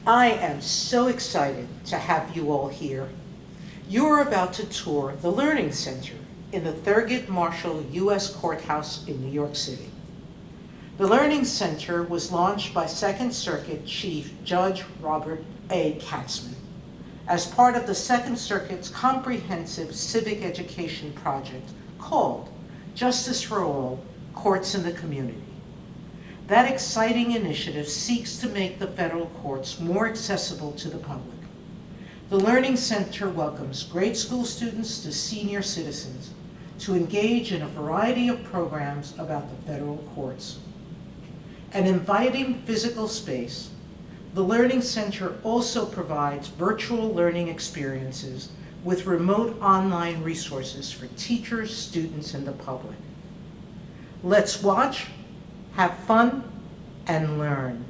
I am so excited to have you all here. You are about to tour the Learning Center in the Thurgood Marshall U.S. Courthouse in New York City. The Learning Center was launched by Second Circuit Chief Judge Robert A. Katzman as part of the Second Circuit's comprehensive civic education project called Justice for All, Courts in the Community. That exciting initiative seeks to make the federal courts more accessible to the public. The Learning Center welcomes grade school students to senior citizens to engage in a variety of programs about the federal courts. An inviting physical space, the Learning Center also provides virtual learning experiences with remote online resources for teachers, students, and the public. Let's watch, have fun, and learn.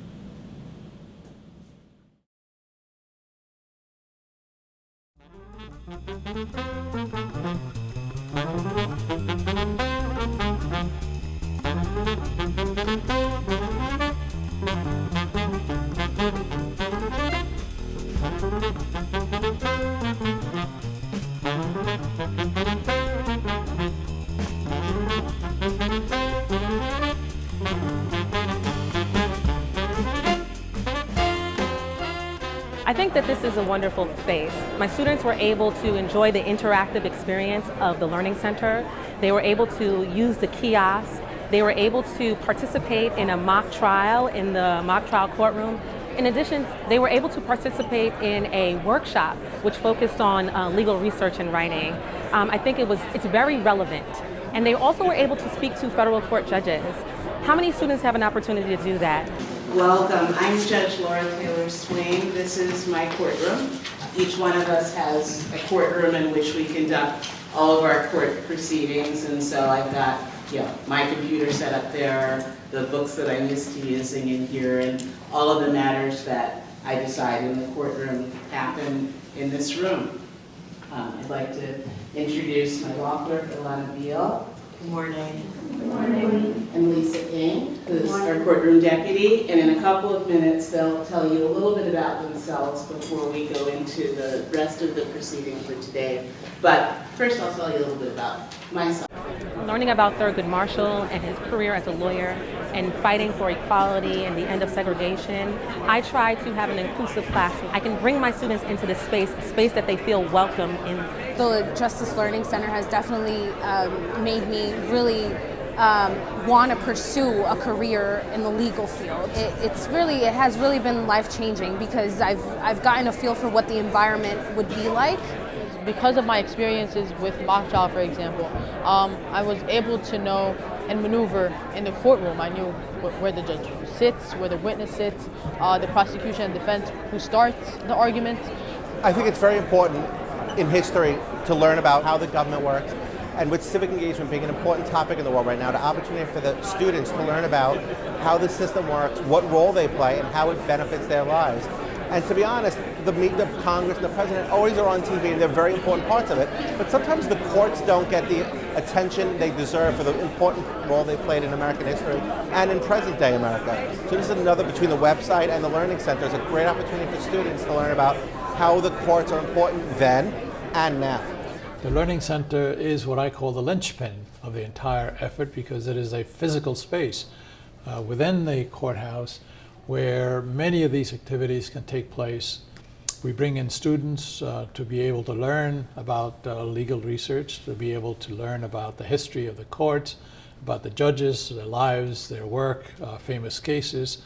I think that this is a wonderful space. My students were able to enjoy the interactive experience of the Learning Center. They were able to use the kiosk. They were able to participate in a mock trial in the mock trial courtroom. In addition, they were able to participate in a workshop which focused on legal research and writing. I think it's very relevant. And they also were able to speak to federal court judges. How many students have an opportunity to do that? Welcome. I'm Judge Laura Taylor Swain. This is my courtroom. Each one of us has a courtroom in which we conduct all of our court proceedings, and so I've got my computer set up there, the books that I'm used to using in here, and all of the matters that I decide in the courtroom happen in this room. I'd like to introduce my law clerk, Ilana Beal. Good morning. Good morning. And Lisa King, who's our courtroom deputy. And in a couple of minutes, they'll tell you a little bit about themselves before we go into the rest of the proceeding for today. But first, I'll tell you a little bit about myself. Learning about Thurgood Marshall and his career as a lawyer and fighting for equality and the end of segregation, I try to have an inclusive classroom. I can bring my students into this space, a space that they feel welcome in. The Justice Learning Center has definitely made me really want to pursue a career in the legal field. It has really been life-changing because I've gotten a feel for what the environment would be like. Because of my experiences with mock trial, for example, I was able to know and maneuver in the courtroom. I knew where the judge sits, where the witness sits, the prosecution and defense, who starts the argument. I think it's very important in history to learn about how the government works, and with civic engagement being an important topic in the world right now, the opportunity for the students to learn about how the system works, what role they play, and how it benefits their lives. And to be honest, the Congress and the President always are on TV, and they're very important parts of it, but sometimes the courts don't get the attention they deserve for the important role they played in American history and in present-day America. So this is another, between the website and the Learning Center, is a great opportunity for students to learn about how the courts are important then and now. The Learning Center is what I call the linchpin of the entire effort, because it is a physical space within the courthouse where many of these activities can take place. We bring in students to be able to learn about legal research, to be able to learn about the history of the courts, about the judges, their lives, their work, famous cases,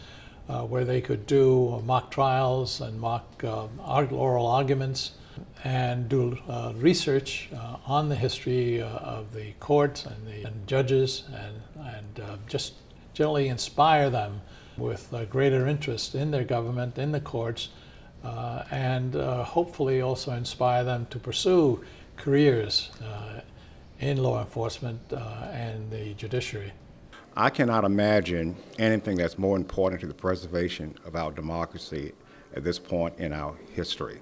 where they could do mock trials and mock oral arguments, and do research on the history of the courts and the judges, and just generally inspire them with greater interest in their government, in the courts, and hopefully also inspire them to pursue careers in law enforcement and the judiciary. I cannot imagine anything that's more important to the preservation of our democracy at this point in our history.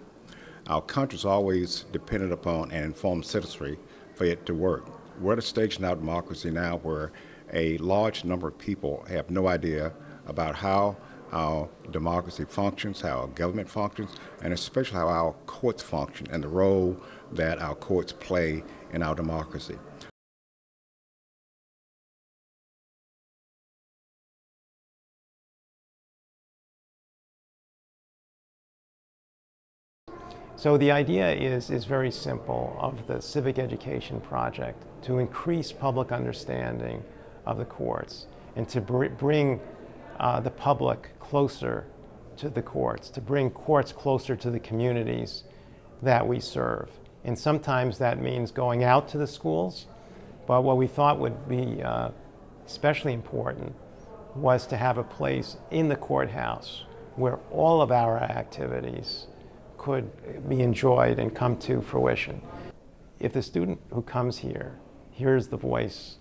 Our country's always depended upon an informed citizenry for it to work. We're at a stage in our democracy now where a large number of people have no idea about how our democracy functions, how our government functions, and especially how our courts function and the role that our courts play in our democracy. So the idea is very simple of the Civic Education Project, to increase public understanding of the courts and to bring the public closer to the courts, to bring courts closer to the communities that we serve. And sometimes that means going out to the schools, but what we thought would be especially important was to have a place in the courthouse where all of our activities could be enjoyed and come to fruition. If the student who comes here hears the voice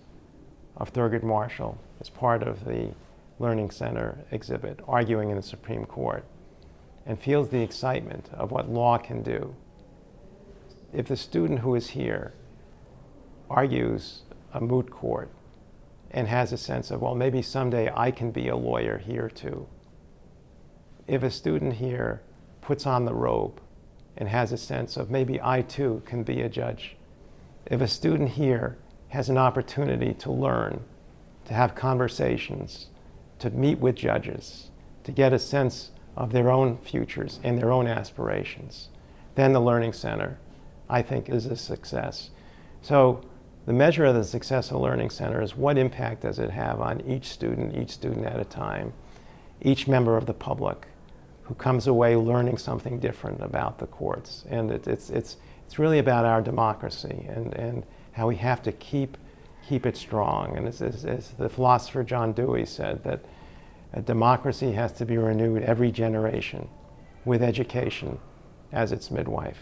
of Thurgood Marshall as part of the Learning Center exhibit, arguing in the Supreme Court, and feels the excitement of what law can do, if the student who is here argues a moot court and has a sense of, well, maybe someday I can be a lawyer here too. If a student here puts on the robe and has a sense of maybe I too can be a judge. If a student here has an opportunity to learn, to have conversations, to meet with judges, to get a sense of their own futures and their own aspirations, then the Learning Center, I think, is a success. So the measure of the success of the Learning Center is what impact does it have on each student at a time, each member of the public, who comes away learning something different about the courts. And it's really about our democracy and how we have to keep it strong. And as the philosopher John Dewey said, that a democracy has to be renewed every generation with education as its midwife.